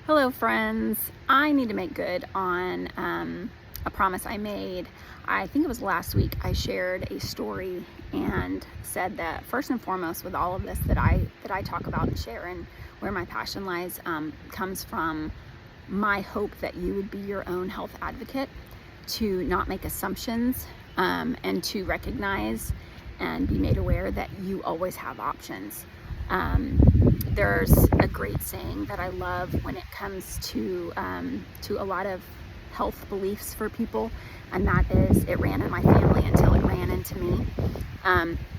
Hello friends, I need to make good on a promise I made. I think it was last week. I shared a story and said that first and foremost with all of this that I talk about and share and where my passion lies comes from my hope that you would be your own health advocate, to not make assumptions and to recognize and be made aware that you always have options. There's a great saying that I love when it comes to a lot of health beliefs for people, and that is, it ran in my family until it ran into me.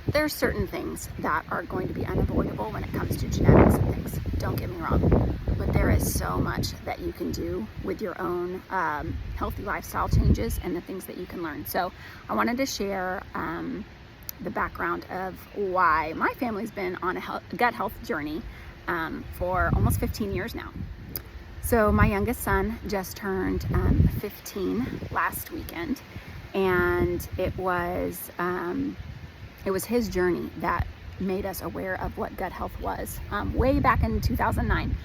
There's certain things that are going to be unavoidable when it comes to genetics and things, don't get me wrong, but there is so much that you can do with your own healthy lifestyle changes and the things that you can learn. So I wanted to share the background of why my family's been on a gut health journey for almost 15 years now. So my youngest son just turned 15 last weekend, and it was his journey that made us aware of what gut health was way back in 2009.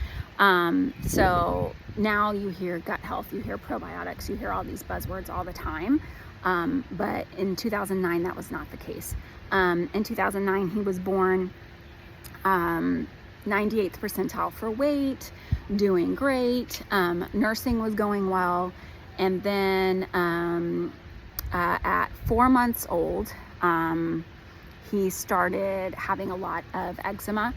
So now you hear gut health, you hear probiotics, you hear all these buzzwords all the time. But in 2009, that was not the case. In 2009, he was born 98th percentile for weight, doing great. Nursing was going well. And then at 4 months old, he started having a lot of eczema.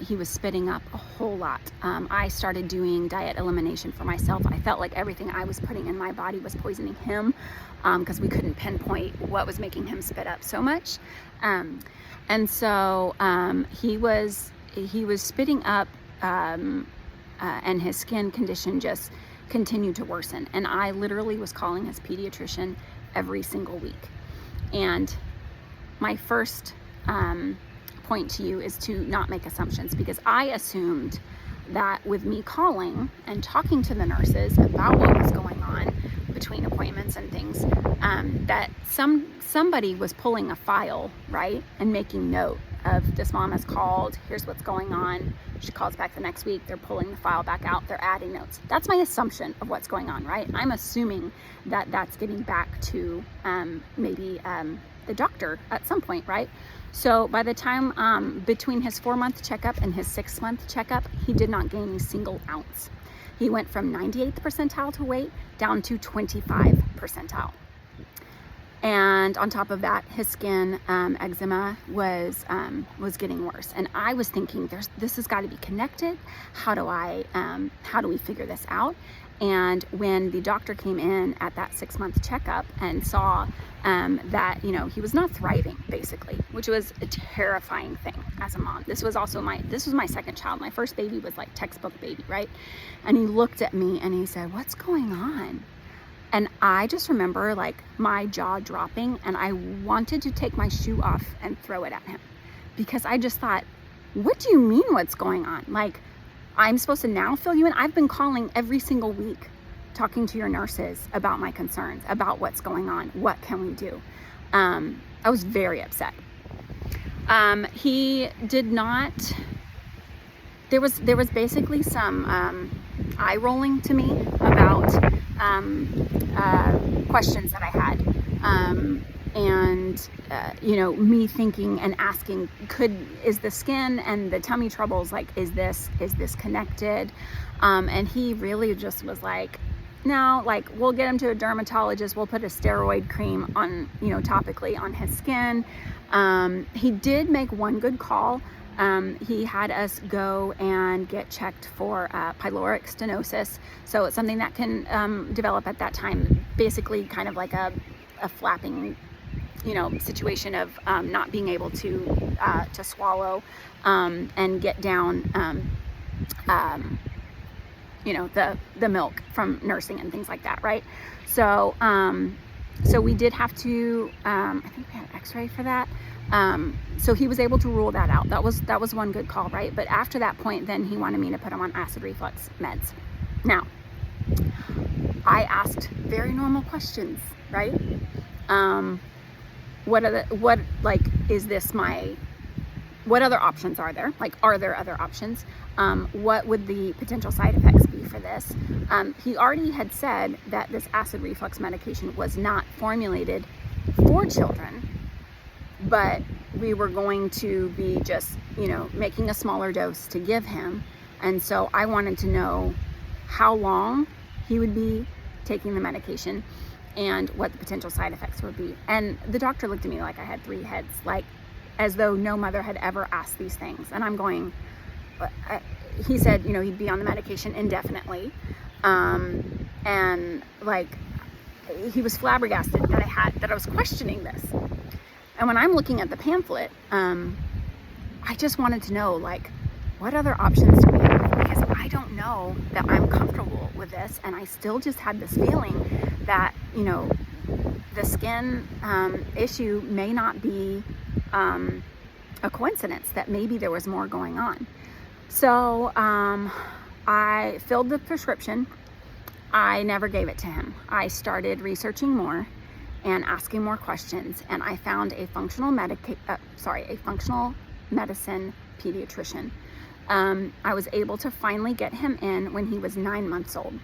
He was spitting up a whole lot. I started doing diet elimination for myself. I felt like everything I was putting in my body was poisoning him, because we couldn't pinpoint what was making him spit up so much. And so he was spitting up, and his skin condition just continued to worsen. And I literally was calling his pediatrician every single week. And my first point to you is to not make assumptions, because I assumed that with me calling and talking to the nurses about what was going on between appointments and things, that somebody was pulling a file, right, and making note of, this mom has called, here's what's going on. She calls back the next week, they're pulling the file back out, they're adding notes. That's my assumption of what's going on, right? I'm assuming that that's getting back to maybe the doctor at some point, right? So by the time between his 4-month checkup and his 6-month checkup, he did not gain a single ounce. He went from 98th percentile to weight down to 25th percentile. And on top of that, his skin eczema was getting worse. And I was thinking, this has got to be connected. How do we figure this out? And when the doctor came in at that 6-month checkup and saw that, he was not thriving, basically, which was a terrifying thing as a mom. This was my second child. My first baby was like textbook baby, right? And he looked at me and he said, "What's going on?" And I just remember like my jaw dropping, and I wanted to take my shoe off and throw it at him, because I just thought, what do you mean what's going on? Like, I'm supposed to now fill you in? I've been calling every single week, talking to your nurses about my concerns, about what's going on. What can we do? I was very upset. He did not, there was basically some eye rolling to me about questions that I had. Me thinking and asking, is the skin and the tummy troubles, like, is this connected? And he really just was like, no, like, we'll get him to a dermatologist. We'll put a steroid cream on, topically on his skin. He did make one good call. He had us go and get checked for pyloric stenosis. So it's something that can develop at that time, basically kind of like a flapping situation of not being able to swallow and get down the milk from nursing and things like that, right? So we did have to I think we had an x-ray for that. So he was able to rule that out. That was one good call, right? But after that point, then he wanted me to put him on acid reflux meds. Now, I asked very normal questions, right? Is this what other options are there? Like, are there other options? What would the potential side effects be for this? He already had said that this acid reflux medication was not formulated for children, but we were going to be just, making a smaller dose to give him. And so I wanted to know how long he would be taking the medication and what the potential side effects would be. And the doctor looked at me like I had 3 heads, like as though no mother had ever asked these things. And I'm going, he said, he'd be on the medication indefinitely. And like, he was flabbergasted that I was questioning this. And when I'm looking at the pamphlet, I just wanted to know, like, what other options do we have? Because I don't know that I'm comfortable with this. And I still just had this feeling that, the skin issue may not be a coincidence, that maybe there was more going on. So I filled the prescription. I never gave it to him. I started researching more and asking more questions, and I found a functional medicine pediatrician. I was able to finally get him in when he was 9 months old,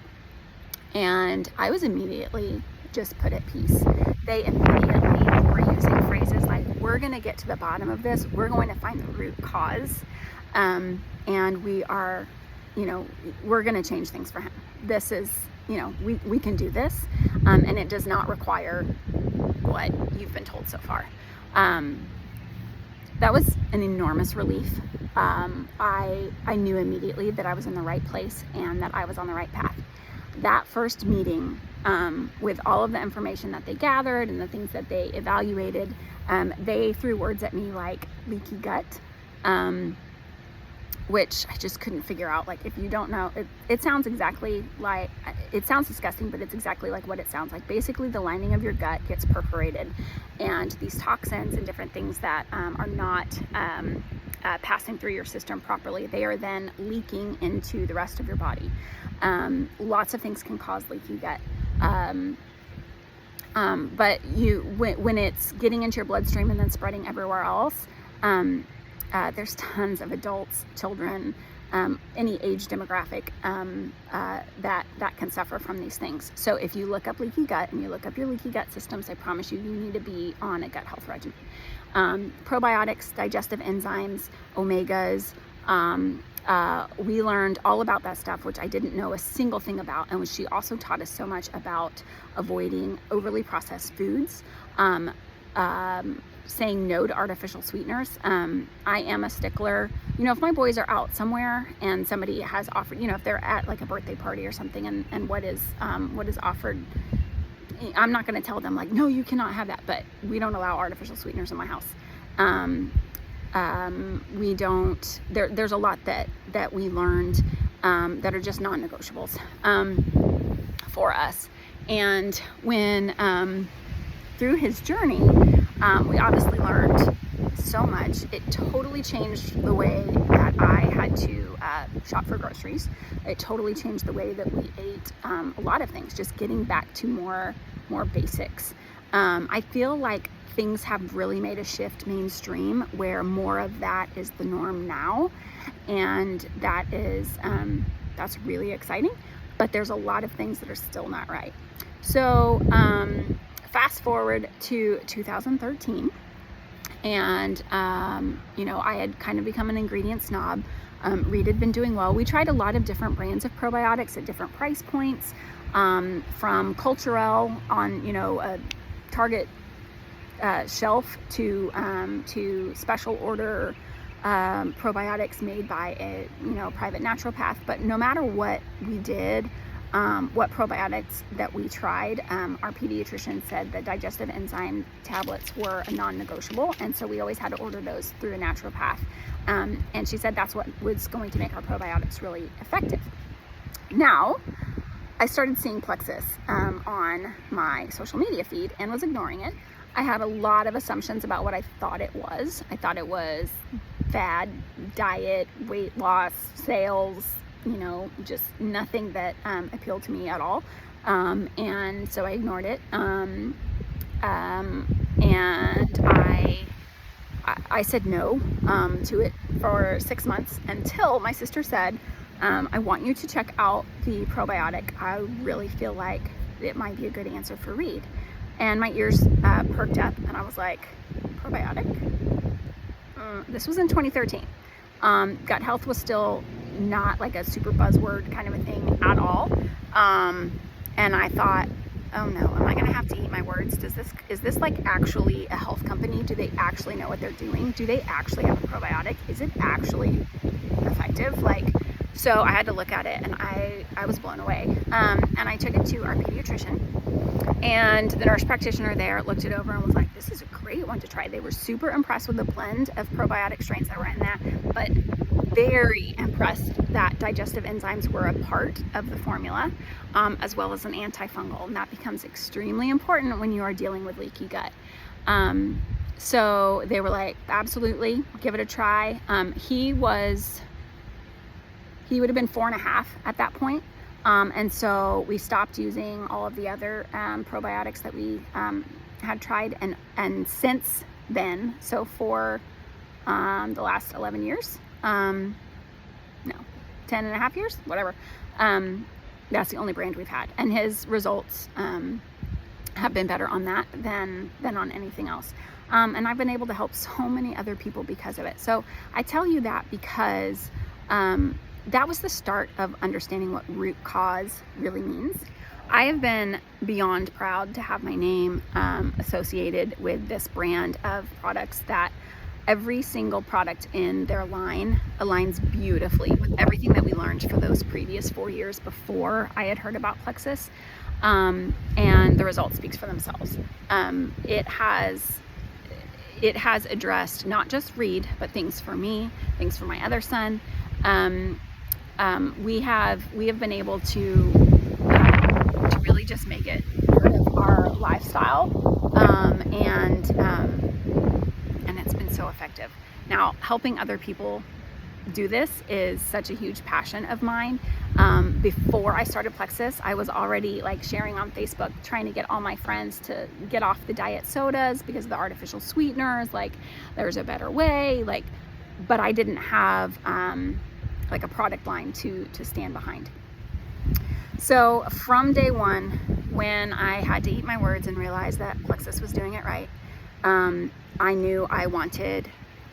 and I was immediately just put at peace. They immediately were using phrases like, we're going to get to the bottom of this, we're going to find the root cause, and we are, we're going to change things for him. This is, we can do this, and it does not require what you've been told so far. That was an enormous relief. I knew immediately that I was in the right place and that I was on the right path. That first meeting, with all of the information that they gathered and the things that they evaluated, they threw words at me like leaky gut, which I just couldn't figure out. Like, if you don't know, it sounds exactly like, it sounds disgusting, but it's exactly like what it sounds like. Basically, the lining of your gut gets perforated, and these toxins and different things that are not passing through your system properly, they are then leaking into the rest of your body. Lots of things can cause leaky gut. But when it's getting into your bloodstream and then spreading everywhere else, there's tons of adults, children, any age demographic that can suffer from these things. So if you look up leaky gut and you look up your leaky gut systems, I promise you need to be on a gut health regimen. Probiotics, digestive enzymes, omegas. We learned all about that stuff, which I didn't know a single thing about, and which she also taught us so much about avoiding overly processed foods, saying no to artificial sweeteners. I am a stickler. If my boys are out somewhere and somebody has offered, if they're at like a birthday party or something, and what is offered, I'm not going to tell them like, no, you cannot have that. But we don't allow artificial sweeteners in my house. We don't. There's a lot that we learned that are just non-negotiables for us. And when through his journey, we obviously learned so much. It totally changed the way that I had to shop for groceries. It totally changed the way that we ate a lot of things, just getting back to more basics. I feel like things have really made a shift mainstream where more of that is the norm now, and that is that's really exciting, but there's a lot of things that are still not right. So fast forward to 2013, and I had kind of become an ingredient snob. Reed had been doing well. We tried a lot of different brands of probiotics at different price points, from Culturelle on a Target shelf to special order probiotics made by a private naturopath. But no matter what we did, what probiotics that we tried, our pediatrician said the digestive enzyme tablets were a non-negotiable, and so we always had to order those through a naturopath, and she said that's what was going to make our probiotics really effective. Now I started seeing Plexus on my social media feed and was ignoring it. I had a lot of assumptions about what I thought it was. I thought it was fad, diet, weight loss, sales, just nothing that appealed to me at all. And so I ignored it. And I I said no to it for 6 months until my sister said, I want you to check out the probiotic. I really feel like it might be a good answer for Reed. And my ears perked up, and I was like, probiotic? This was in 2013. Gut health was still not like a super buzzword kind of a thing at all. And I thought, oh no, am I gonna have to eat my words? Is this like actually a health company? Do they actually know what they're doing? Do they actually have a probiotic? Is it actually effective? Like, so I had to look at it, and I was blown away. And I took it to our pediatrician, and the nurse practitioner there looked it over and was like, this is a great one to try. They were super impressed with the blend of probiotic strains that were in that, but very impressed that digestive enzymes were a part of the formula, as well as an antifungal, and that becomes extremely important when you are dealing with leaky gut. So they were like, absolutely, give it a try. He would have been 4.5 at that point. And so we stopped using all of the other probiotics that we had tried, and since then, so for the last 11 years, no, 10.5 years, whatever, that's the only brand we've had, and his results have been better on that than on anything else. And I've been able to help so many other people because of it. So I tell you that because that was the start of understanding what root cause really means. I have been beyond proud to have my name associated with this brand of products that every single product in their line aligns beautifully with everything that we learned for those previous 4 years before I had heard about Plexus. And the result speaks for themselves. It has addressed not just Reed, but things for me, things for my other son. We have been able to really just make it part of our lifestyle, and it's been so effective. Now, helping other people do this is such a huge passion of mine. Before I started Plexus, I was already like sharing on Facebook, trying to get all my friends to get off the diet sodas because of the artificial sweeteners. Like, there's a better way. Like, but I didn't have like a product line to stand behind. So from day one, when I had to eat my words and realize that Plexus was doing it right, I knew I wanted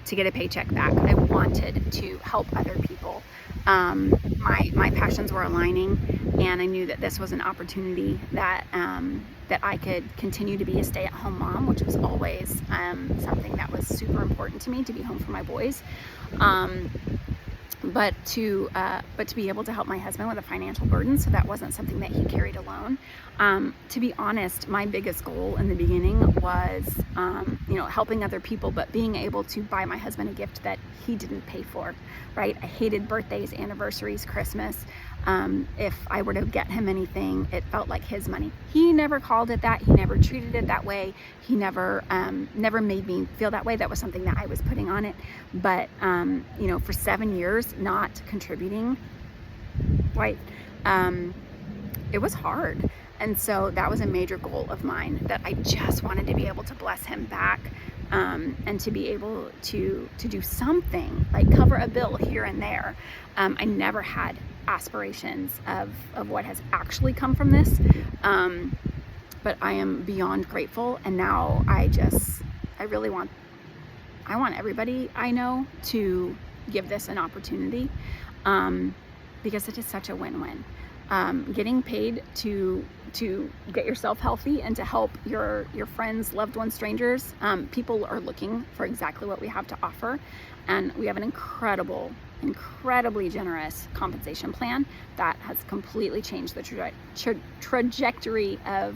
to get a paycheck back. I wanted to help other people. My passions were aligning, and I knew that this was an opportunity that I could continue to be a stay-at-home mom, which was always something that was super important to me, to be home for my boys. But to be able to help my husband with a financial burden, so that wasn't something that he carried alone. To be honest, my biggest goal in the beginning was, helping other people, but being able to buy my husband a gift that he didn't pay for, right? I hated birthdays, anniversaries, Christmas. If I were to get him anything, it felt like his money. He never called it that. He never treated it that way. He never made me feel that way. That was something that I was putting on it. But, for 7 years, not contributing, right? It was hard. And so that was a major goal of mine, that I just wanted to be able to bless him back, and to be able to do something, like cover a bill here and there. I never had aspirations of what has actually come from this, but I am beyond grateful. And now I want everybody I know to give this an opportunity, because it is such a win-win. Getting paid to get yourself healthy and to help your friends, loved ones, strangers. People are looking for exactly what we have to offer, and we have an incredibly generous compensation plan that has completely changed the trajectory of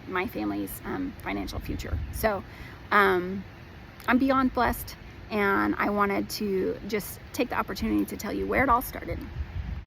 my family's financial future. So I'm beyond blessed, and I wanted to just take the opportunity to tell you where it all started.